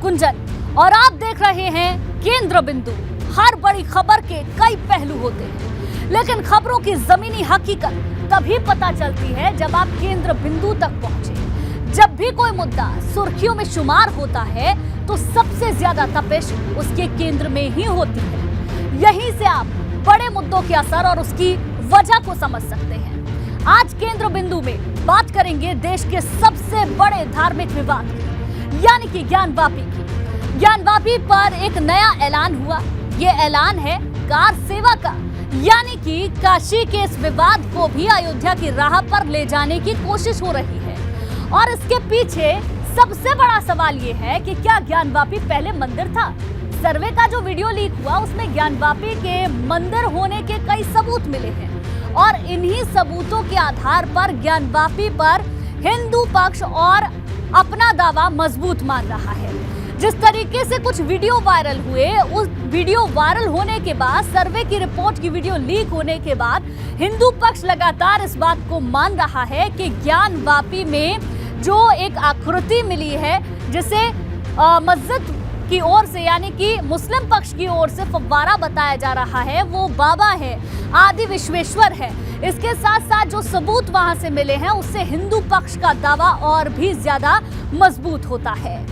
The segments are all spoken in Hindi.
कुंजन और आप देख रहे हैं केंद्र बिंदु। हर बड़ी खबर के कई पहलू होते हैं, लेकिन खबरों की जमीनी हकीकत तभी पता चलती है जब आप केंद्र बिंदु तक पहुंचे। जब भी कोई मुद्दा सुर्खियों में शुमार होता है तो सबसे ज्यादा तपिश उसके केंद्र में ही होती है। यहीं से आप बड़े मुद्दों के असर और उसकी वजह को समझ सकते हैं। आज केंद्र बिंदु में बात करेंगे देश के सबसे बड़े धार्मिक विवाद की, यानी कि ज्ञानवापी की। ज्ञानवापी पर एक नया ऐलान हुआ। ये ऐलान है कार सेवा का, यानी कि काशी के इस विवाद को भी अयोध्या की राह पर ले जाने की कोशिश हो रही है। और इसके पीछे सबसे बड़ा सवाल ये है कि क्या ज्ञानवापी पहले मंदिर था? सर्वे का जो वीडियो लीक हुआ उसमें ज्ञानवापी के मंदिर होने के कई सबूत मिले हैं और इन्हीं सबूतों के आधार पर ज्ञानवापी पर हिंदू पक्ष और अपना दावा मजबूत मान रहा है। जिस तरीके से कुछ वीडियो वायरल हुए, उस वीडियो वायरल होने के बाद, सर्वे की रिपोर्ट की वीडियो लीक होने के बाद हिंदू पक्ष लगातार इस बात को मान रहा है कि ज्ञानवापी में जो एक आकृति मिली है, जिसे मस्जिद की ओर से यानी कि मुस्लिम पक्ष की ओर से फव्वारा बताया जा रहा है, वो बाबा है, आदि विश्वेश्वर है। इसके साथ साथ जो सबूत वहां से मिले हैं उससे हिंदू पक्ष का दावा और भी ज्यादा मजबूत होता है।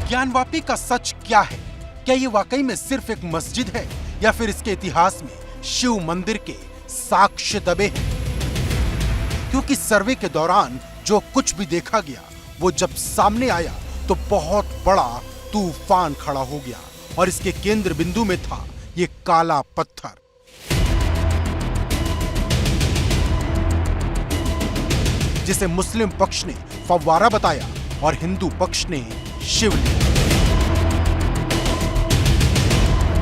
ज्ञानवापी का सच क्या है? क्या ये वाकई में सिर्फ एक मस्जिद है या फिर इसके इतिहास में शिव मंदिर के साक्ष्य दबे हैं? क्योंकि सर्वे के दौरान जो कुछ भी देखा गया वो जब सामने आया तो बहुत बड़ा तूफान खड़ा हो गया और इसके केंद्र बिंदु में था ये काला पत्थर, जिसे मुस्लिम पक्ष ने फव्वारा बताया और हिंदू पक्ष ने शिवलिंग।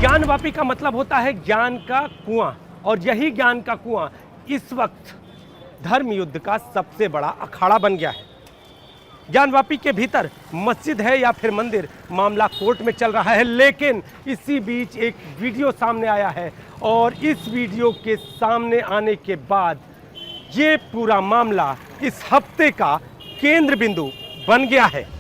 ज्ञानवापी का मतलब होता है ज्ञान का कुआं, और यही ज्ञान का कुआं इस वक्त धर्म युद्ध का सबसे बड़ा अखाड़ा बन गया है। ज्ञानवापी के भीतर मस्जिद है या फिर मंदिर, मामला कोर्ट में चल रहा है, लेकिन इसी बीच एक वीडियो सामने आया है और इस वीडियो के सामने आने के बाद ये पूरा मामला इस हफ्ते का केंद्र बिंदु बन गया है।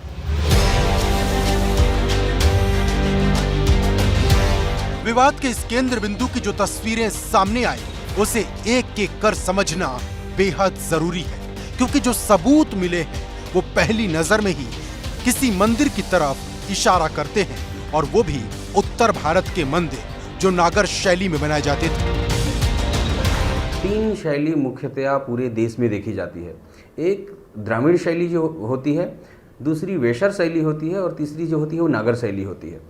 विवाद के इस केंद्र बिंदु की जो तस्वीरें सामने आई उसे एक एक कर समझना बेहद जरूरी है, क्योंकि जो सबूत मिले हैं वो पहली नजर में ही किसी मंदिर की तरफ इशारा करते हैं, और वो भी उत्तर भारत के मंदिर जो नागर शैली में बनाए जाते थे। 3 शैली मुख्यतया पूरे देश में देखी जाती है। एक द्राविड़ शैली जो होती है, दूसरी वेशर शैली होती है और तीसरी जो होती है वो नागर शैली होती है।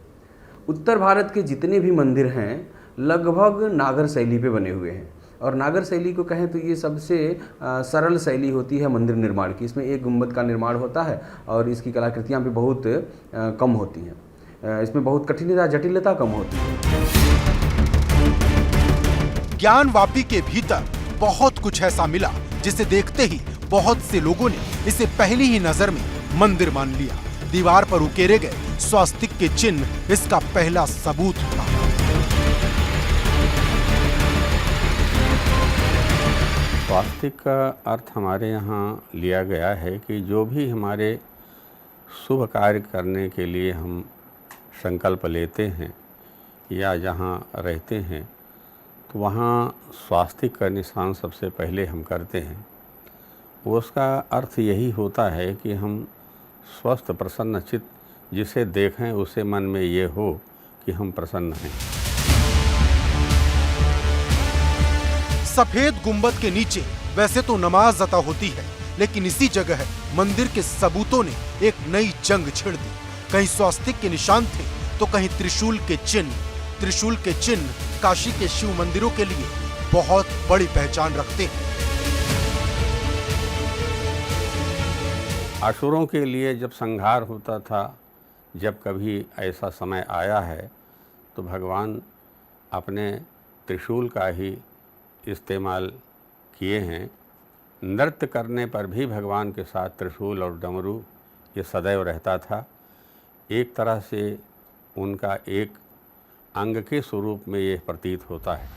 उत्तर भारत के जितने भी मंदिर हैं लगभग नागर शैली पे बने हुए हैं, और नागर शैली को कहें तो ये सबसे सरल शैली होती है मंदिर निर्माण की। इसमें एक गुंबद का निर्माण होता है और इसकी कलाकृतियाँ भी बहुत कम होती हैं। इसमें बहुत कठिनता, जटिलता कम होती है। ज्ञानवापी के भीतर बहुत कुछ ऐसा मिला जिसे देखते ही बहुत से लोगों ने इसे पहली ही नजर में मंदिर मान लिया। दीवार पर उकेरे गए स्वास्तिक के चिन्ह इसका पहला सबूत था। स्वास्तिक का अर्थ हमारे यहाँ लिया गया है कि जो भी हमारे शुभ कार्य करने के लिए हम संकल्प लेते हैं या जहाँ रहते हैं तो वहाँ स्वास्तिक का निशान सबसे पहले हम करते हैं। उसका अर्थ यही होता है कि हम स्वस्थ प्रसन्न चित्त जिसे देखें उसे मन में ये हो कि हम प्रसन्न हैं। सफेद गुंबद के नीचे वैसे तो नमाज अता होती है, लेकिन इसी जगह मंदिर के सबूतों ने एक नई जंग छिड़ दी। कहीं स्वास्तिक के निशान थे तो कहीं त्रिशूल के चिन्ह। त्रिशूल के चिन्ह काशी के शिव मंदिरों के लिए बहुत बड़ी पहचान रखते हैं। असुरों के लिए जब संहार होता था, जब कभी ऐसा समय आया है तो भगवान अपने त्रिशूल का ही इस्तेमाल किए हैं। नृत्य करने पर भी भगवान के साथ त्रिशूल और डमरू ये सदैव रहता था। एक तरह से उनका एक अंग के स्वरूप में ये प्रतीत होता है।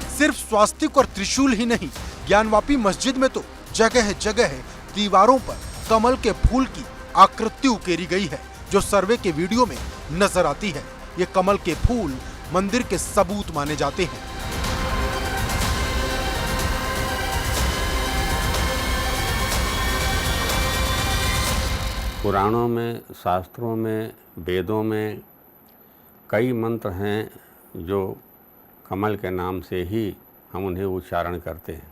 सिर्फ स्वास्तिक और त्रिशूल ही नहीं, ज्ञानवापी मस्जिद में तो जगह जगह दीवारों पर कमल के फूल की आकृति उकेरी गई है, जो सर्वे के वीडियो में नजर आती है। ये कमल के फूल मंदिर के सबूत माने जाते हैं। पुराणों में, शास्त्रों में, वेदों में कई मंत्र हैं जो कमल के नाम से ही हम उन्हें उच्चारण करते हैं।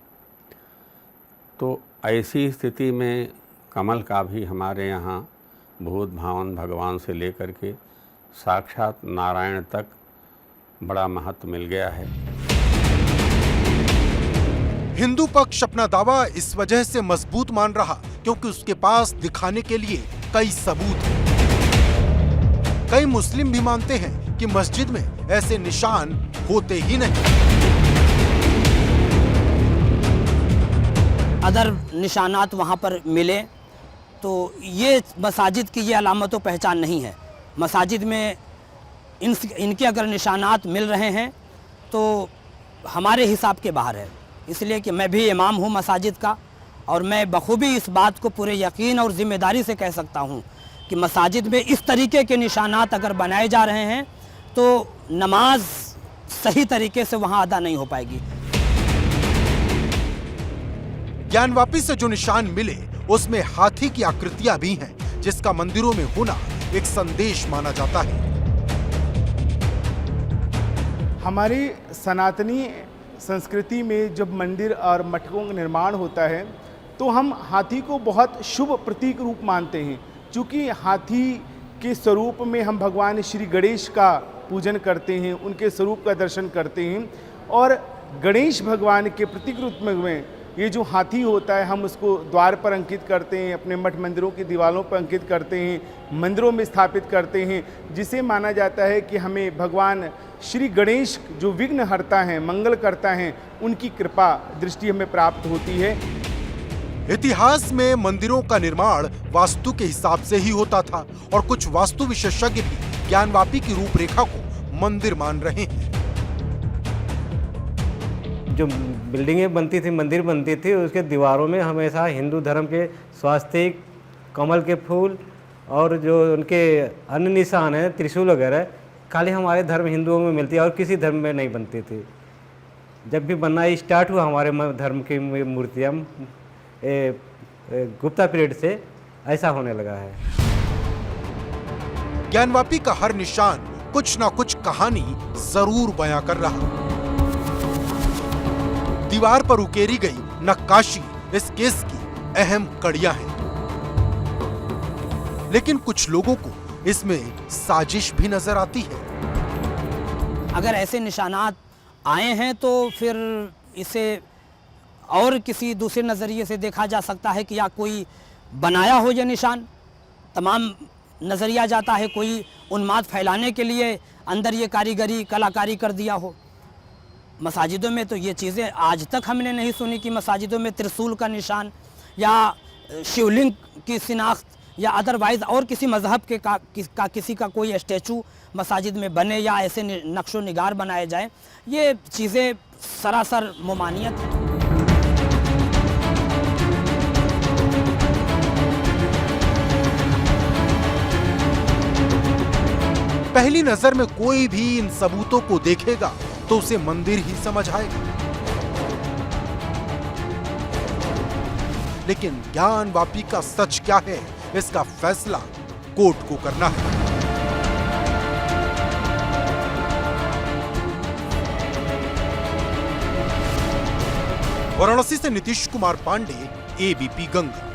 तो ऐसी स्थिति में कमल का भी हमारे यहाँ भूत भावन भगवान से लेकर के साक्षात नारायण तक बड़ा महत्व मिल गया है। हिंदू पक्ष अपना दावा इस वजह से मजबूत मान रहा क्योंकि उसके पास दिखाने के लिए कई सबूत हैं। कई मुस्लिम भी मानते हैं कि मस्जिद में ऐसे निशान होते ही नहीं। अदर निशानात वहाँ पर मिले तो ये मसाजिद की ये अलामत व पहचान नहीं है। मसाजिद में इनके अगर निशानात मिल रहे हैं तो हमारे हिसाब के बाहर है। इसलिए कि मैं भी इमाम हूँ मसाजिद का और मैं बखूबी इस बात को पूरे यकीन और ज़िम्मेदारी से कह सकता हूँ कि मसाजिद में इस तरीके के निशानात अगर बनाए जा रहे हैं तो नमाज सही तरीके से वहाँ अदा नहीं हो पाएगी। ज्ञानवापी से जो निशान मिले उसमें हाथी की आकृतियां भी हैं, जिसका मंदिरों में होना एक संदेश माना जाता है। हमारी सनातनी संस्कृति में जब मंदिर और मठों का निर्माण होता है तो हम हाथी को बहुत शुभ प्रतीक रूप मानते हैं। चूँकि हाथी के स्वरूप में हम भगवान श्री गणेश का पूजन करते हैं, उनके स्वरूप का दर्शन करते हैं और गणेश भगवान के प्रतीक रूप में ये जो हाथी होता है हम उसको द्वार पर अंकित करते हैं, अपने मठ मंदिरों की दीवारों पर अंकित करते हैं, मंदिरों में स्थापित करते हैं, जिसे माना जाता है कि हमें भगवान श्री गणेश जो विघ्न हरता हैं, मंगल करता हैं, उनकी कृपा दृष्टि हमें प्राप्त होती है। इतिहास में मंदिरों का निर्माण वास्तु के हिसाब से ही होता था और कुछ वास्तु विशेषज्ञ भी ज्ञानवापी की रूपरेखा को मंदिर मान रहे हैं। जो बिल्डिंगें बनती थी, मंदिर बनती थी, उसके दीवारों में हमेशा हिंदू धर्म के स्वास्तिक, कमल के फूल और जो उनके अन्य निशान हैं, त्रिशूल वगैरह, खाली हमारे धर्म हिंदुओं में मिलती है और किसी धर्म में नहीं बनती थी। जब भी बनना स्टार्ट हुआ हमारे धर्म की मूर्तियाँ गुप्ता पीरियड से ऐसा होने लगा है। ज्ञानवापी का हर निशान कुछ ना कुछ कहानी जरूर बयां कर रहा। दीवार पर उकेरी गई नक्काशी इस केस की अहम कड़ियां हैं, लेकिन कुछ लोगों को इसमें साजिश भी नजर आती है। अगर ऐसे निशानात आए हैं तो फिर इसे और किसी दूसरे नज़रिए से देखा जा सकता है कि या कोई बनाया हो ये निशान। तमाम नज़रिया जाता है कोई उन्माद फैलाने के लिए अंदर ये कारीगरी कलाकारी कर दिया हो। मसाजिदों में तो ये चीज़ें आज तक हमने नहीं सुनी कि मसाजिदों में त्रिशूल का निशान या शिवलिंग की शिनाख्त या अदरवाइज़ और किसी मज़हब के किसी का कोई स्टैचू मसाजिद में बने या ऐसे नक्शो निगार बनाए जाए। ये चीज़ें सरासर मुमानियत है। पहली नजर में कोई भी इन सबूतों को देखेगा तो उसे मंदिर ही समझ आएगा, लेकिन ज्ञानवापी का सच क्या है, इसका फैसला कोर्ट को करना है। वाराणसी से नीतीश कुमार पांडे, एबीपी गंगा।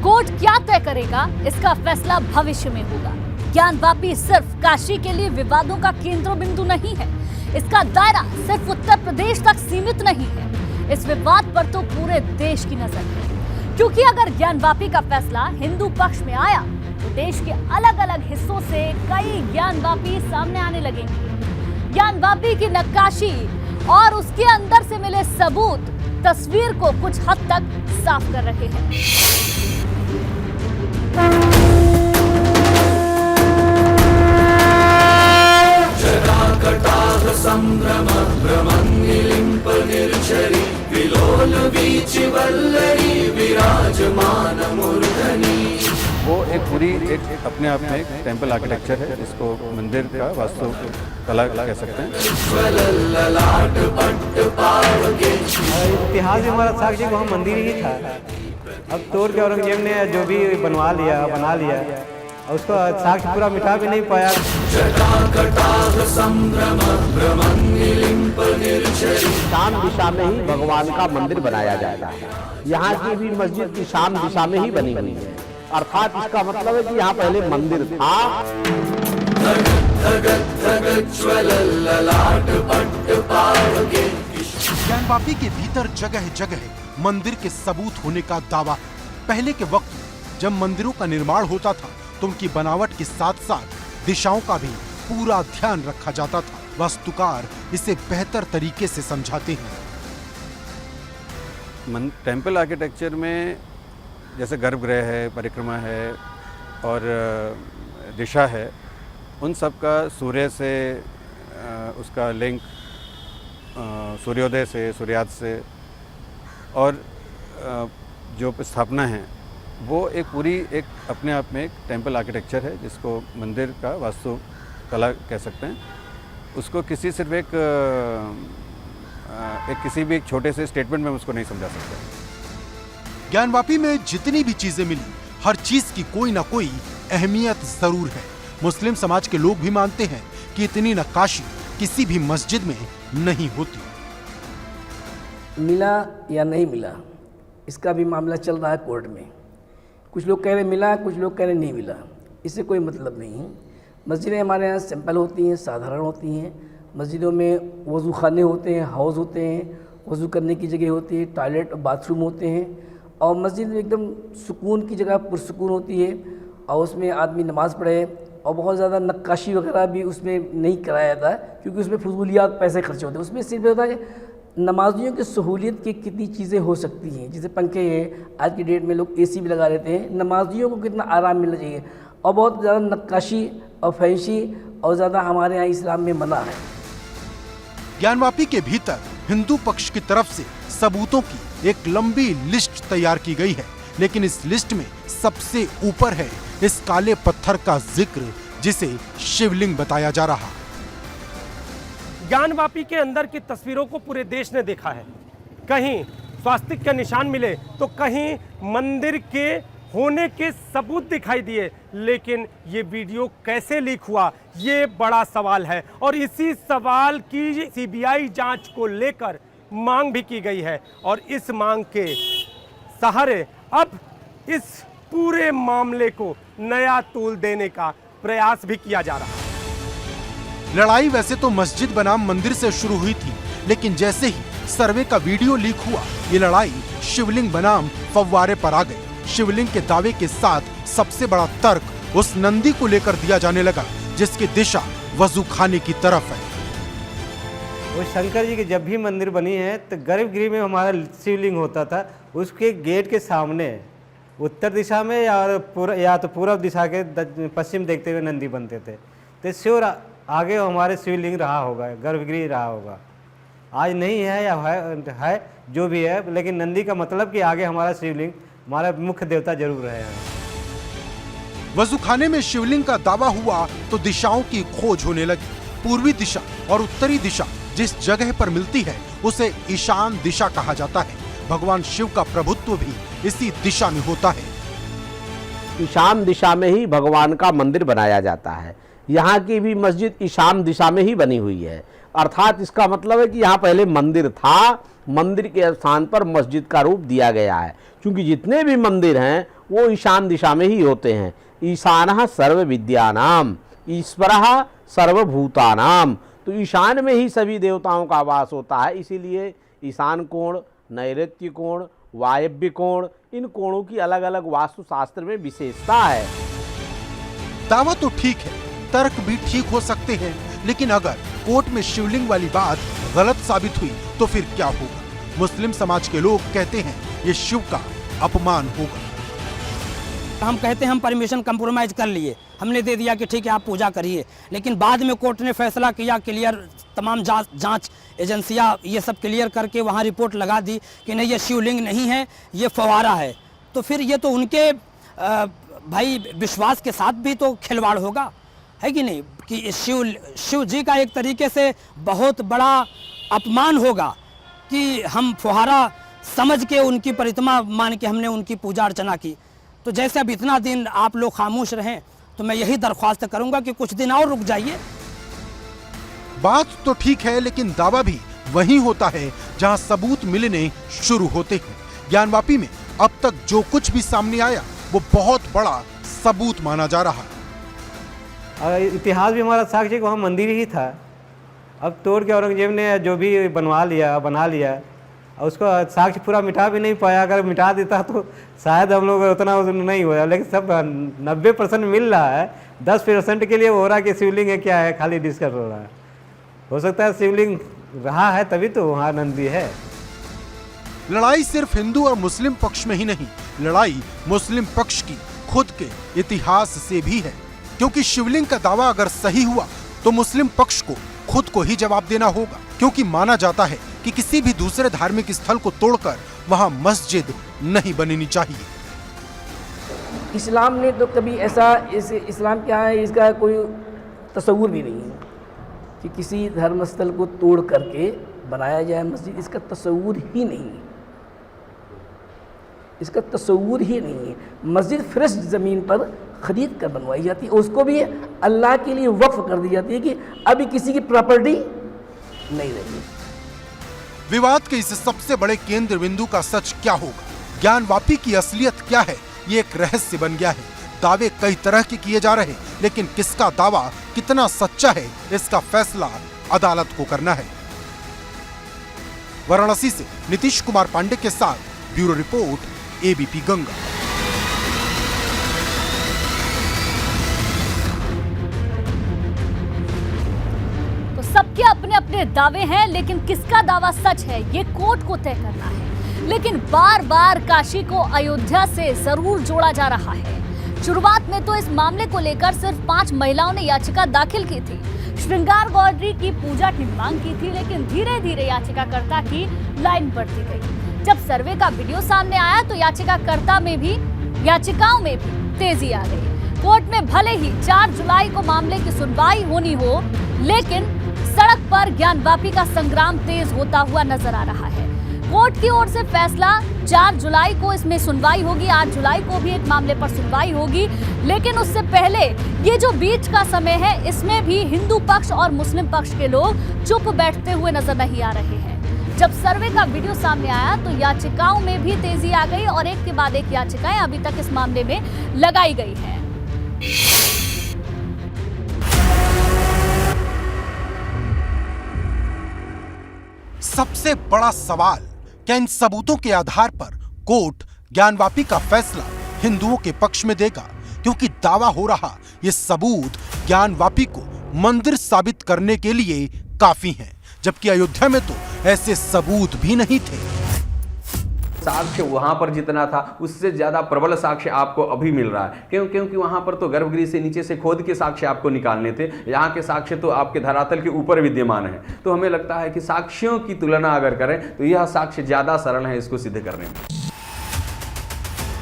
कोर्ट क्या तय करेगा, इसका फैसला भविष्य में होगा। ज्ञानवापी सिर्फ काशी के लिए विवादों का केंद्र बिंदु नहीं है, इसका दायरा सिर्फ उत्तर प्रदेश तक सीमित नहीं है। इस विवाद पर तो पूरे देश की नजर है, क्योंकि अगर ज्ञानवापी का फैसला हिंदू पक्ष में आया तो देश के अलग अलग हिस्सों से कई ज्ञानवापी सामने आने लगेंगे। ज्ञानवापी की नक्काशी और उसके अंदर से मिले सबूत तस्वीर को कुछ हद तक साफ कर रहे हैं। वो एक पूरी एक अपने आप में एक टेम्पल आर्किटेक्चर है, जिसको मंदिर का वास्तु कला कह सकते हैं। इतिहास में हमारा साक्ष्य वहाँ मंदिर ही था। अब तोड़ के औरंगजेब ने जो भी बना लिया और उसको साक्ष्य पूरा मिटा भी नहीं पाया। ईशान दिशा में ही भगवान का मंदिर बनाया जाता है। यहाँ की भी मस्जिद ईशान दिशा में ही बनी हुई है, अर्थात इसका मतलब है कि यहाँ पहले मंदिर था। ज्ञानवापी के भीतर जगह जगह मंदिर के सबूत होने का दावा। पहले के वक्त में जब मंदिरों का निर्माण होता था तो उनकी बनावट के साथ साथ दिशाओं का भी पूरा ध्यान रखा जाता था। वास्तुकार इसे बेहतर तरीके से समझाते हैं। टेम्पल आर्किटेक्चर में जैसे गर्भगृह है, परिक्रमा है और दिशा है, उन सब का सूर्य से उसका लिंक सूर्योदय से, सूर्यास्त से, और जो स्थापना है वो एक पूरी एक अपने आप में एक टेम्पल आर्किटेक्चर है, जिसको मंदिर का वास्तु कला कह सकते हैं। उसको किसी सिर्फ एक किसी भी एक छोटे से स्टेटमेंट में उसको नहीं समझा सकते। ज्ञानवापी में जितनी भी चीजें मिली, हर चीज की कोई ना कोई अहमियत जरूर है। मुस्लिम समाज के लोग भी मानते हैं कि इतनी नक्काशी किसी भी मस्जिद में नहीं होती। मिला या नहीं मिला, इसका भी मामला चल रहा है कोर्ट में। कुछ लोग कह रहे मिला, कुछ लोग कह रहे नहीं मिला। इससे कोई मतलब नहीं है। मस्जिदें हमारे यहाँ सिंपल होती हैं, साधारण होती हैं। मस्जिदों में वज़ू खाने होते हैं, हाउस होते हैं, वज़ू करने की जगह होती है, टॉयलेट और बाथरूम होते हैं। और मस्जिद में एकदम सुकून की जगह पुरसुकून होती है और उसमें आदमी नमाज़ पढ़े। और बहुत ज़्यादा नक्काशी वगैरह भी उसमें नहीं कराया जाता है, क्योंकि उसमें फजूलियात पैसे खर्च होते हैं। उसमें सिर्फ होता है कि नमाजियों की सहूलियत की कितनी चीज़ें हो सकती हैं। जैसे पंखे हैं, आज की डेट में लोग एसी भी लगा लेते हैं। नमाजियों को कितना आराम मिलना चाहिए। और बहुत ज़्यादा नक्काशी और फहशी और ज़्यादा हमारे यहाँ इस्लाम में मना है। ज्ञानवापी के भीतर हिंदू पक्ष की तरफ से सबूतों की एक लंबी लिस्ट तैयार की गई है, लेकिन इस लिस्ट में सबसे ऊपर है इस काले पत्थर का जिक्र, जिसे शिवलिंग बताया जा रहा। ज्ञानवापी के अंदर की तस्वीरों को पूरे देश ने देखा है। कहीं स्वास्तिक के निशान मिले तो कहीं मंदिर के होने के सबूत दिखाई दिए, लेकिन ये वीडियो कैसे लीक हुआ, ये बड़ा सवाल है। और इसी सवाल की सीबीआई जांच को लेकर मांग भी की गई है। और इस मांग के सहारे अब इस पूरे मामले को नया तूल देने का प्रयास भी किया जा रहा है। लड़ाई वैसे तो मस्जिद बनाम मंदिर से शुरू हुई थी, लेकिन जैसे ही सर्वे का वीडियो लीक हुआ, ये लड़ाई शिवलिंग बनाम फव्वारे पर आ गई। शिवलिंग के दावे के साथ सबसे बड़ा तर्क उस नंदी को लेकर दिया जाने लगा, जिसकी दिशा वजू खाने की तरफ है। वो शंकर जी की जब भी मंदिर बनी है तो गर्भगृह में हमारा शिवलिंग होता था। उसके गेट के सामने उत्तर दिशा में या तो पूर्व दिशा के पश्चिम देखते हुए नंदी बनते थे। तो श्योर आगे हमारे शिवलिंग रहा होगा, गर्भगृह रहा होगा। आज नहीं है या है जो भी है, लेकिन नंदी का मतलब कि आगे हमारा शिवलिंग, हमारा मुख्य देवता जरूर रहे हैं। वजूखाने में शिवलिंग का दावा हुआ तो दिशाओं की खोज होने लगी। पूर्वी दिशा और उत्तरी दिशा जिस जगह पर मिलती है उसे ईशान दिशा कहा जाता है। भगवान शिव का प्रभुत्व भी इसी दिशा में होता है। ईशान दिशा में ही भगवान का मंदिर बनाया जाता है। यहाँ की भी मस्जिद ईशान दिशा में ही बनी हुई है, अर्थात इसका मतलब है कि यहाँ पहले मंदिर था। मंदिर के स्थान पर मस्जिद का रूप दिया गया है, क्योंकि जितने भी मंदिर हैं वो ईशान दिशा में ही होते हैं। ईशानः सर्व विद्यानाम, ईश्वरः सर्वभूतानाम। तो ईशान में ही सभी देवताओं का वास होता है। इसीलिए ईशान कोण, नैऋत्य कोण, वायव्य कोण, इन कोणों की अलग अलग वास्तुशास्त्र में विशेषता है। दावा तो ठीक है, तर्क भी ठीक हो सकते हैं, लेकिन अगर कोर्ट में शिवलिंग वाली बात गलत साबित हुई तो फिर क्या होगा? मुस्लिम समाज के लोग कहते हैं ये शिव का अपमान होगा। हम कहते हैं हम परमिशन कंप्रोमाइज कर लिए, हमने दे दिया कि ठीक है आप पूजा करिए, लेकिन बाद में कोर्ट ने फैसला किया, क्लियर तमाम जांच एजेंसियां ये सब क्लियर करके वहां रिपोर्ट लगा दी कि नहीं ये शिवलिंग नहीं है, ये फव्वारा है। तो फिर ये तो उनके भाई विश्वास के साथ भी तो खिलवाड़ होगा, है कि नहीं, कि शिव जी का एक तरीके से बहुत बड़ा अपमान होगा कि हम फव्वारा समझ के उनकी प्रतिमा मान के हमने उनकी पूजा अर्चना की। तो जैसे अब इतना दिन आप लोग खामोश रहें, तो मैं यही दरख्वास्त करूंगा कि कुछ दिन और रुक जाइए। बात तो ठीक है, लेकिन दावा भी वहीं होता है जहां सबूत मिलने शुरू होते हैं। ज्ञानवापी में अब तक जो कुछ भी सामने आया वो बहुत बड़ा सबूत माना जा रहा है। और इतिहास भी हमारा साक्ष्य कि वहाँ मंदिर ही था। अब तोड़ के औरंगजेब ने जो भी बना लिया और उसको साक्ष्य पूरा मिटा भी नहीं पाया। अगर मिटा देता तो शायद हम लोग उतना नहीं हुआ, लेकिन सब 90% मिल रहा है। 10% के लिए हो रहा है कि शिवलिंग है क्या है, खाली डिस्कस हो रहा है। हो सकता है शिवलिंग रहा है तभी तो वहाँ नंदी है। लड़ाई सिर्फ हिंदू और मुस्लिम पक्ष में ही नहीं, लड़ाई मुस्लिम पक्ष की खुद के इतिहास से भी है, क्योंकि शिवलिंग का दावा अगर सही हुआ तो मुस्लिम पक्ष को खुद को ही जवाब देना होगा, क्योंकि माना जाता है कि किसी भी दूसरे धार्मिक स्थल को तोड़कर वहां मस्जिद नहीं बननी चाहिए। इस्लाम ने तो कभी ऐसा, इस्लाम क्या है इसका कोई तस्वुर भी नहीं है कि किसी धर्मस्थल को तोड़ करके बनाया जाए मस्जिद, इसका तस्वुर ही नहीं है, इसका तस्वुर ही नहीं है। मस्जिद फ्रेश ज़मीन पर खरीद कर बनवाई जाती है, उसको भी अल्लाह के लिए वक्फ कर दी जाती है कि अभी किसी की प्रॉपर्टी नहीं रहेगी। विवाद के इस सबसे बड़े केंद्र बिंदु का सच क्या होगा, ज्ञानवापी की असलियत क्या है, ये एक रहस्य बन गया है। दावे कई तरह के किए जा रहे हैं, लेकिन किसका दावा कितना सच्चा है इसका फैसला अदालत को करना है। वाराणसी से नीतीश कुमार पांडे के साथ ब्यूरो रिपोर्ट, एबीपी गंगा। तो सबके अपने अपने दावे हैं, लेकिन किसका दावा सच है ये कोर्ट को तय करना है। लेकिन बार बार काशी को अयोध्या से जरूर जोड़ा जा रहा है। शुरुआत में तो इस मामले को लेकर सिर्फ 5 महिलाओं ने याचिका दाखिल की थी, श्रृंगार गौरी की पूजा की मांग की थी, लेकिन धीरे धीरे याचिकाकर्ता की लाइन बढ़ती गई। जब सर्वे का वीडियो सामने आया तो याचिकाओं में भी तेजी आ गई। कोर्ट में भले ही 4 जुलाई को मामले की सुनवाई होनी हो, लेकिन सड़क पर ज्ञानवापी का संग्राम तेज होता हुआ नजर आ रहा है। कोर्ट की ओर से फैसला 4 जुलाई को इसमें सुनवाई होगी, 8 जुलाई को भी एक मामले पर सुनवाई होगी, लेकिन उससे पहले ये जो बीच का समय है इसमें भी हिंदू पक्ष और मुस्लिम पक्ष के लोग चुप बैठते हुए नजर नहीं आ रहे हैं। जब सर्वे का वीडियो सामने आया तो याचिकाओं में भी तेजी आ गई और एक के बाद एक याचिकाएं अभी तक इस मामले में लगाई गई हैं। सबसे बड़ा सवाल, क्या इन सबूतों के आधार पर कोर्ट ज्ञानवापी का फैसला हिंदुओं के पक्ष में देगा? क्योंकि दावा हो रहा ये सबूत ज्ञानवापी को मंदिर साबित करने के लिए काफी हैं, जबकि अयोध्या में तो ऐसे सबूत भी नहीं थे। साक्ष्य वहां पर जितना था उससे ज्यादा प्रबल साक्ष्य आपको अभी मिल रहा है। क्योंकि वहां पर तो गर्भगृह से नीचे से खोद के साक्ष्य आपको निकालने थे, यहाँ के साक्ष्य तो आपके धरातल के ऊपर विद्यमान है। तो हमें लगता है कि साक्ष्यों की तुलना अगर करें तो यह साक्ष्य ज्यादा सरल है इसको सिद्ध करने में।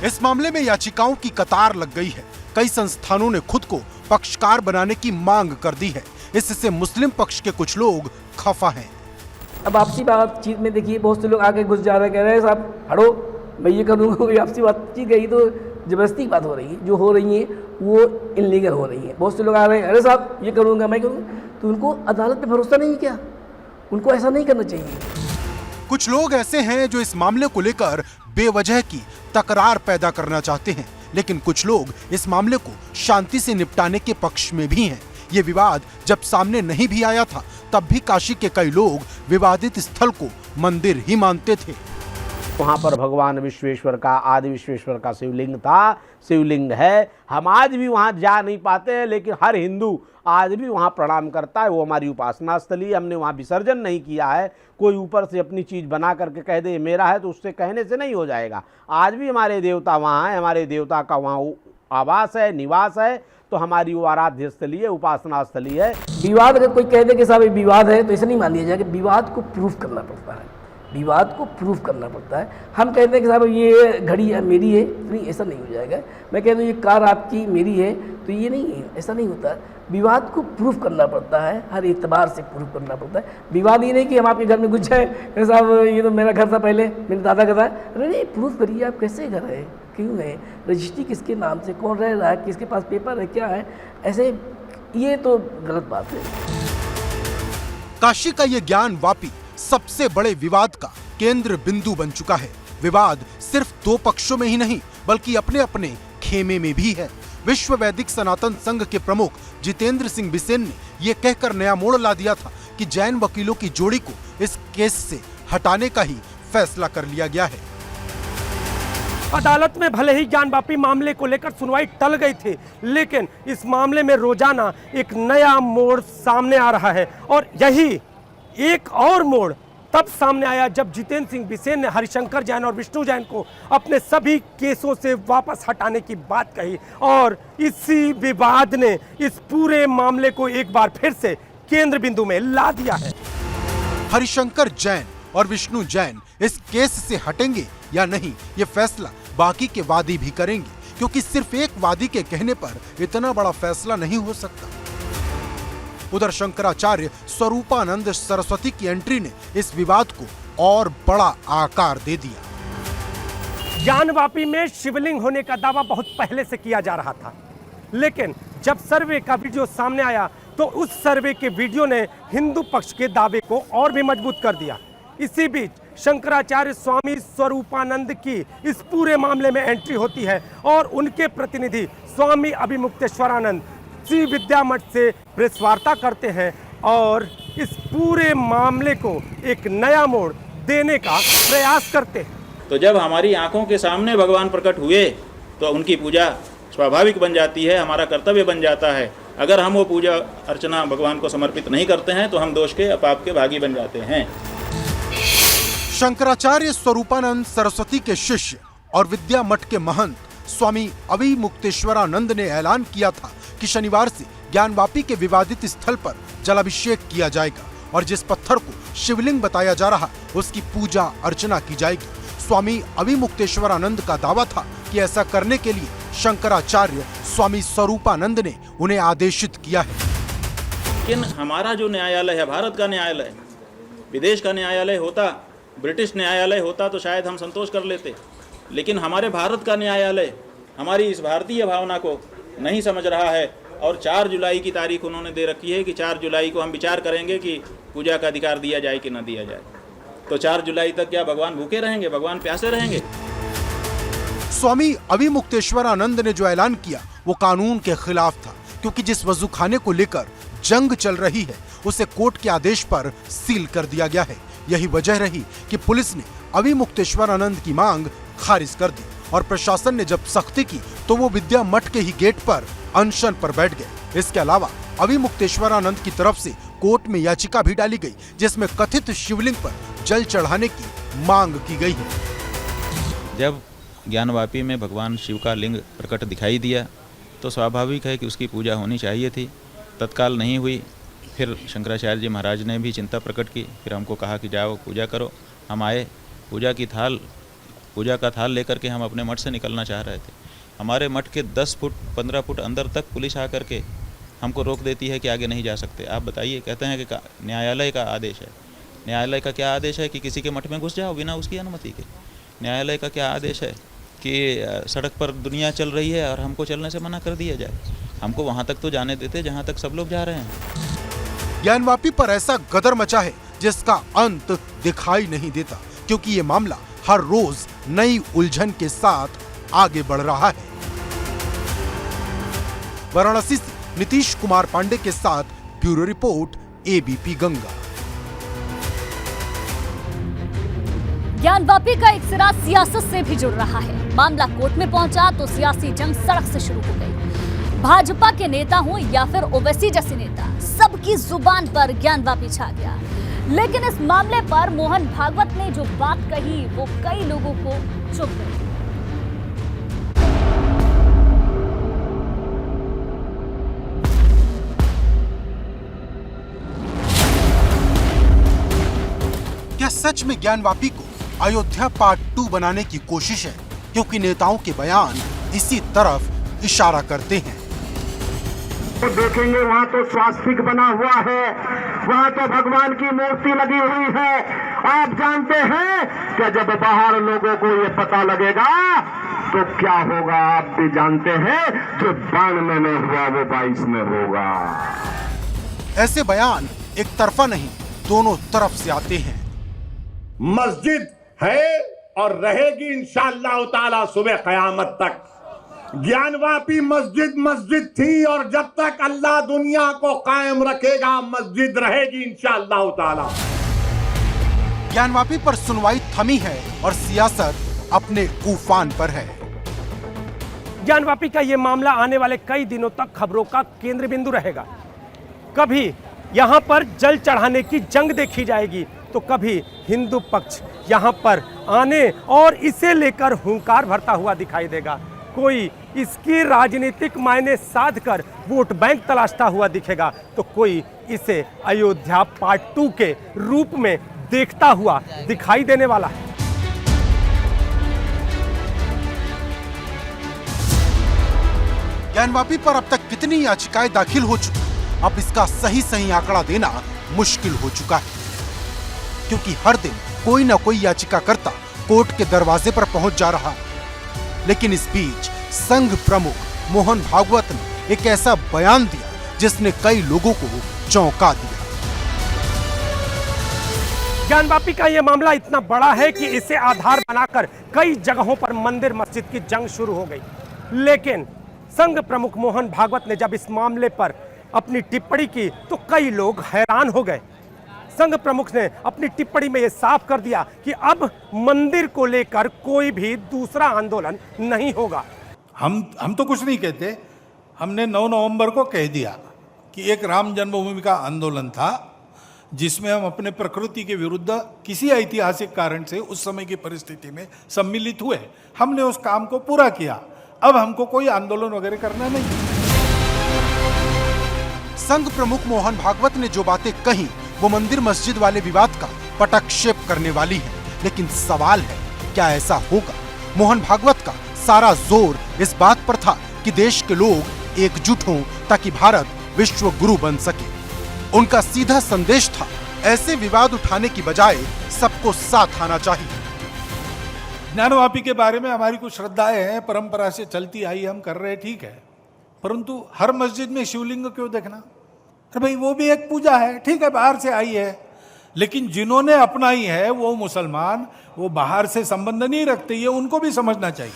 इस मामले में याचिकाओं की कतार लग गई है। कई संस्थानों ने खुद को पक्षकार बनाने की मांग कर दी है। इससे मुस्लिम पक्ष के कुछ लोग खफा हैं। अब आपसी बातचीत में देखिए बहुत से लोग आगे घुस जा रहे हैं, कह रहे हैं साहब हटो मैं ये करूँगा, कोई आपसी बातचीत गई तो जबरदस्ती की बात हो रही है, जो हो रही है वो इनलीगल हो रही है। बहुत से लोग आ रहे हैं, अरे साहब ये करूँगा मैं करूँगा, तो उनको अदालत पे भरोसा नहीं है क्या? उनको ऐसा नहीं करना चाहिए। कुछ लोग ऐसे हैं जो इस मामले को लेकर बेवजह की तकरार पैदा करना चाहते हैं, लेकिन कुछ लोग इस मामले को शांति से निपटाने के पक्ष में भी हैं। ये विवाद जब सामने नहीं भी आया था तब भी काशी के कई लोग विवादित स्थल को मंदिर ही मानते थे। वहाँ पर भगवान विश्वेश्वर का, आदि विश्वेश्वर का शिवलिंग था, शिवलिंग है। हम आज भी वहाँ जा नहीं पाते हैं, लेकिन हर हिंदू आज भी वहाँ प्रणाम करता है। वो हमारी उपासना स्थली है, हमने वहाँ विसर्जन नहीं किया है। कोई ऊपर से अपनी चीज़ बना करके कह दे मेरा है, तो उससे कहने से नहीं हो जाएगा। आज भी हमारे देवता वहाँ हैं, हमारे देवता का वहाँ आवास है, निवास है, तो हमारी वो आराध्य स्थली है, उपासना स्थली है। विवाद अगर कोई कह दे कि साहब ये विवाद है, तो ऐसा नहीं मान लिया जाए कि विवाद को प्रूफ करना पड़ता है। विवाद को प्रूफ करना पड़ता है। हम कहते हैं कि साहब ये घड़ी है मेरी है, तो नहीं, ऐसा नहीं हो जाएगा। मैं कहता हूँ ये कार आपकी मेरी है, तो ये नहीं है, ऐसा नहीं होता। विवाद को प्रूफ करना पड़ता है, हर एतबार से प्रूफ करना पड़ता है। विवाद ये नहीं कि हम आपके घर में घुस जाए, साहब ये तो मेरा घर था पहले, मेरे दादा का था। अरे नहीं, प्रूफ करिए आप कैसे घर है, क्यों है, रजिस्ट्री किसके नाम से, कौन रह रहा है, किसके पास पेपर है, क्या है, ऐसे ये तो गलत बात है। काशी का ये ज्ञान वापी सबसे बड़े विवाद का केंद्र बिंदु बन चुका है। विवाद सिर्फ दो पक्षों में ही नहीं, बल्कि अपने अपने खेमे में भी है। विश्व वैदिक सनातन संघ के प्रमुख जितेंद्र सिंह बिसेन ने यह कहकर नया मोड़ ला दिया था कि जैन वकीलों की जोड़ी को इस केस से हटाने का ही फैसला कर लिया गया है। अदालत में भले ही ज्ञानवापी मामले को लेकर सुनवाई टल गई थी, लेकिन इस मामले में रोजाना एक नया मोड़ सामने आ रहा है। और यही एक और मोड़ तब सामने आया जब जितेंद्र सिंह बिसेन ने हरिशंकर जैन और विष्णु जैन को अपने सभी केसों से वापस हटाने की बात कही। और इसी विवाद ने इस पूरे मामले को एक बार फिर से केंद्र बिंदु में ला दिया है। हरिशंकर जैन और विष्णु जैन इस केस से हटेंगे या नहीं, ये फैसला बाकी के वादी भी करेंगे, क्योंकि सिर्फ एक वादी के कहने पर इतना बड़ा फैसला नहीं हो सकता। उधर शंकराचार्य स्वरूपानंद सरस्वती की एंट्री ने इस विवाद को और बड़ा आकार दे दिया। ज्ञानवापी में शिवलिंग होने का दावा बहुत पहले से किया जा रहा था, लेकिन जब सर्वे का वीडियो सामने आया तो उस सर्वे के वीडियो ने हिंदू पक्ष के दावे को और भी मजबूत कर दिया। इसी बीच शंकराचार्य स्वामी स्वरूपानंद की इस पूरे मामले में एंट्री होती है और उनके प्रतिनिधि स्वामी अभिमुक्तेश्वरानंद श्री विद्या मठ से प्रेस वार्ता करते हैं और इस पूरे मामले को एक नया मोड़ देने का प्रयास करते हैं। तो जब हमारी आंखों के सामने भगवान प्रकट हुए तो उनकी पूजा स्वाभाविक बन जाती है, हमारा कर्तव्य बन जाता है। अगर हम वो पूजा अर्चना भगवान को समर्पित नहीं करते हैं तो हम दोष के अपाप के भागी बन जाते हैं। शंकराचार्य स्वरूपानंद सरस्वती के शिष्य और विद्या मठ के महंत स्वामी अभिमुक्तेश्वरानंद ने ऐलान किया था कि शनिवार से ज्ञानवापी के विवादित स्थल पर जलाभिषेक किया जाएगा और जिस पत्थर को शिवलिंग बताया जा रहा उसकी पूजा अर्चना की जाएगी। स्वामी अभिमुक्तेश्वरानंद का दावा था कि ऐसा करने के लिए शंकराचार्य स्वामी स्वरूपानंद ने उन्हें आदेशित किया है। लेकिन हमारा जो न्यायालय है, भारत का न्यायालय, विदेश का न्यायालय होता, ब्रिटिश न्यायालय होता तो शायद हम संतोष कर लेते, लेकिन हमारे भारत का न्यायालय हमारी इस भारतीय भावना को नहीं समझ रहा है। और 4 जुलाई की तारीख उन्होंने दे रखी है कि 4 जुलाई को हम विचार करेंगे कि पूजा का अधिकार दिया जाए कि न दिया जाए। तो 4 जुलाई तक क्या भगवान भूखे रहेंगे, भगवान प्यासे रहेंगे? स्वामी अभिमुक्तेश्वरानंद ने जो ऐलान किया वो कानून के खिलाफ था, क्योंकि जिस वजूखाने को लेकर जंग चल रही है उसे कोर्ट के आदेश पर सील कर दिया गया है। यही वजह रही कि पुलिस ने अभिमुक्तेश्वरानंद की मांग खारिज कर दी और प्रशासन ने जब सख्ती की तो वो विद्या मठ के ही गेट पर अनशन पर बैठ गए। इसके अलावा अभिमुक्तेश्वरानंद की तरफ से कोर्ट में याचिका भी डाली गई जिसमें कथित शिवलिंग पर जल चढ़ाने की मांग की गई है। जब ज्ञानवापी में भगवान शिव का लिंग प्रकट दिखाई दिया तो स्वाभाविक है कि उसकी पूजा होनी चाहिए थी। तत्काल नहीं हुई। फिर शंकराचार्य जी महाराज ने भी चिंता प्रकट की। फिर हमको कहा कि जाओ पूजा करो। हम आए, पूजा का थाल लेकर के हम अपने मठ से निकलना चाह रहे थे। हमारे मठ के 10 फुट 15 फुट अंदर तक पुलिस आकर के हमको रोक देती है कि आगे नहीं जा सकते। आप बताइए, कहते हैं कि न्यायालय का आदेश है। न्यायालय का क्या आदेश है कि किसी के मठ में घुस जाओ बिना उसकी अनुमति के? न्यायालय का क्या आदेश है कि सड़क पर दुनिया चल रही है और हमको चलने से मना कर दिया जाए? हमको वहाँ तक तो जाने देते जहाँ तक सब लोग जा रहे हैं। ज्ञानवापी पर ऐसा गदर मचा है जिसका अंत दिखाई नहीं देता, क्योंकि ये मामला हर रोज नई उलझन के साथ आगे बढ़ रहा है। वाराणसी से नीतीश कुमार पांडे के साथ bureau report, ABP Ganga. Gyanvapi का एक सिरा सियासत से भी जुड़ रहा है। मामला कोर्ट में पहुंचा तो सियासी जंग सड़क से शुरू हो गई। भाजपा के नेता हो या फिर ओवैसी जैसे नेता, सबकी जुबान पर ज्ञानवापी छा गया। लेकिन इस मामले पर मोहन भागवत ने जो बात कही वो कई लोगों को चुप गई। क्या सच में ज्ञानवापी को अयोध्या पार्ट 2 बनाने की कोशिश है? क्योंकि नेताओं के बयान इसी तरफ इशारा करते हैं। तो देखेंगे वहाँ तो स्वास्तिक बना हुआ है, वहाँ तो भगवान की मूर्ति लगी हुई है। आप जानते हैं कि जब बाहर लोगों को ये पता लगेगा तो क्या होगा? आप भी जानते हैं, जो 92 में हुआ वो 22 में होगा। ऐसे बयान एक तरफा नहीं, दोनों तरफ से आते हैं। मस्जिद है और रहेगी इंशाअल्लाह ताला सुबह कयामत तक। ज्ञानवापी मस्जिद मस्जिद थी और जब तक अल्लाह दुनिया को कायम रखेगा मस्जिद रहेगी इंशाअल्लाह ताला। ज्ञानवापी पर सुनवाई थमी है और सियासत अपने उफान पर है। ज्ञानवापी का ये मामला आने वाले कई दिनों तक खबरों का केंद्र बिंदु रहेगा। कभी यहाँ पर जल चढ़ाने की जंग देखी जाएगी तो कभी हिंदू पक्ष यहाँ पर आने और इसे लेकर हुंकार भरता हुआ दिखाई देगा। कोई इसकी राजनीतिक मायने साध कर वोट बैंक तलाशता हुआ दिखेगा तो कोई इसे अयोध्या पार्ट 2 के रूप में देखता हुआ दिखाई देने वाला है। ज्ञानवापी पर अब तक कितनी याचिकाएं दाखिल हो चुकी, अब इसका सही आंकड़ा देना मुश्किल हो चुका है, क्योंकि हर दिन कोई न कोई याचिकाकर्ता कोर्ट के दरवाजे पर पहुंच जा रहा। लेकिन इस बीच संघ प्रमुख मोहन भागवत ने एक ऐसा बयान दिया जिसने कई लोगों को चौंका दिया। ज्ञानवापी का यह मामला इतना बड़ा है कि इसे आधार बनाकर कई जगहों पर मंदिर मस्जिद की जंग शुरू हो गई। लेकिन संघ प्रमुख मोहन भागवत ने जब इस मामले पर अपनी टिप्पणी की तो कई लोग हैरान हो गए। संघ प्रमुख ने अपनी टिप्पणी में यह साफ कर दिया कि अब मंदिर को लेकर कोई भी दूसरा आंदोलन नहीं होगा। हम तो कुछ नहीं कहते, हमने 9 नवंबर को कह दिया कि एक राम जन्मभूमि का आंदोलन था जिसमें हम अपने प्रकृति के विरुद्ध किसी ऐतिहासिक कारण से उस समय की परिस्थिति में सम्मिलित हुए। हमने उस काम को पूरा किया, अब हमको कोई आंदोलन वगैरह करना नहीं। संघ प्रमुख मोहन भागवत ने जो बातें कही वो मंदिर मस्जिद वाले विवाद का पटक्षेप करने वाली है। लेकिन सवाल है, क्या ऐसा होगा? मोहन भागवत का सारा जोर इस बात पर था कि देश के लोग एकजुट हों ताकि भारत विश्व गुरु बन सके। उनका सीधा संदेश था, ऐसे विवाद उठाने की बजाय सबको साथ आना चाहिए। ज्ञानवापी के बारे में हमारी कुछ श्रद्धाएं हैं, परंपरा से चलती आई, हम कर रहे, ठीक है, परंतु हर मस्जिद में शिवलिंग क्यों देखना? अरे भाई वो भी एक पूजा है, ठीक है, बाहर से आई है, लेकिन जिन्होंने अपनाई है वो मुसलमान, वो बाहर से संबंध नहीं रखते, ये उनको भी समझना चाहिए।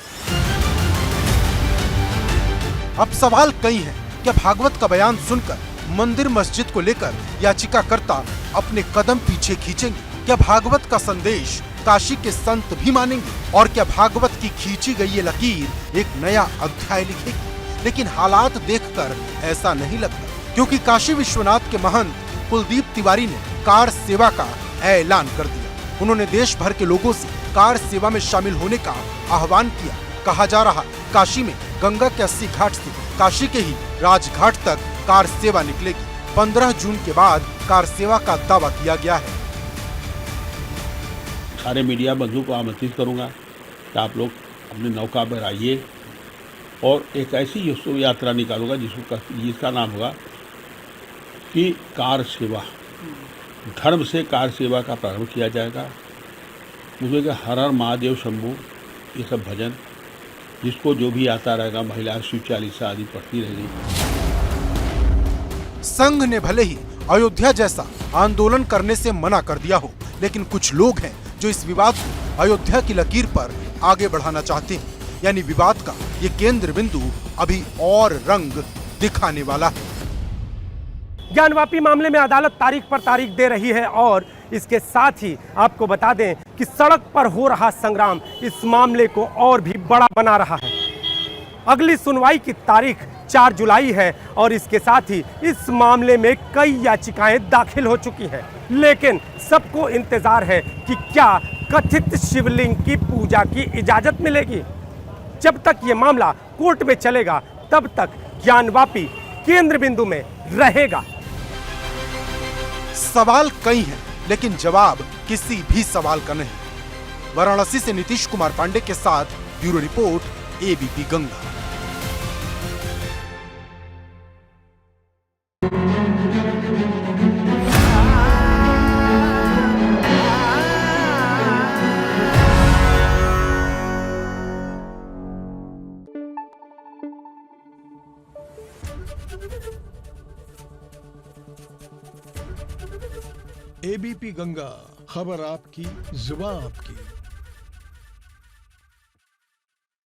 अब सवाल कई है, क्या भागवत का बयान सुनकर मंदिर मस्जिद को लेकर याचिकाकर्ता अपने कदम पीछे खींचेंगे? क्या भागवत का संदेश काशी के संत भी मानेंगे? और क्या भागवत की खींची गई ये लकीर एक नया अध्याय लिखेगी? लेकिन हालात देखकर ऐसा नहीं लगता, क्योंकि काशी विश्वनाथ के महंत कुलदीप तिवारी ने कार सेवा का ऐलान कर दिया। उन्होंने देश भर के लोगों से कार सेवा में शामिल होने का आह्वान किया। कहा जा रहा, काशी में गंगा के 80 घाट से काशी के ही राजघाट तक कार सेवा निकलेगी। 15 जून के बाद कार सेवा का दावा किया गया है। सारे मीडिया बंधु को आमंत्रित करूंगा कि आप लोग अपनी नौका पर आइए और एक ऐसी यात्रा निकालूंगा जिसका नाम होगा कि कार सेवा। धर्म से कार सेवा का प्रारंभ किया जाएगा। मुझे कि हर हर महादेव शंभू, ये सब भजन जिसको जो भी आता रहेगा, महिला शिव चालीसा आदि पढ़ती रहेगी। संघ ने भले ही अयोध्या जैसा आंदोलन करने से मना कर दिया हो, लेकिन कुछ लोग हैं जो इस विवाद को अयोध्या की लकीर पर आगे बढ़ाना चाहते हैं। यानी विवाद का ये केंद्र बिंदु अभी और रंग दिखाने वाला है। ज्ञानवापी मामले में अदालत तारीख पर तारीख दे रही है और इसके साथ ही आपको बता दें कि सड़क पर हो रहा संग्राम इस मामले को और भी बड़ा बना रहा है। अगली सुनवाई की तारीख 4 जुलाई है और इसके साथ ही इस मामले में कई याचिकाएं दाखिल हो चुकी हैं, लेकिन सबको इंतजार है कि क्या कथित शिवलिंग की पूजा की इजाजत मिलेगी। जब तक ये मामला कोर्ट में चलेगा तब तक ज्ञानवापी केंद्र बिंदु में रहेगा। सवाल कई हैं, लेकिन जवाब किसी भी सवाल का नहीं। वाराणसी से नीतीश कुमार पांडे के साथ bureau report, ABP Ganga. ABP Ganga, खबर आपकी, जुबान आपकी।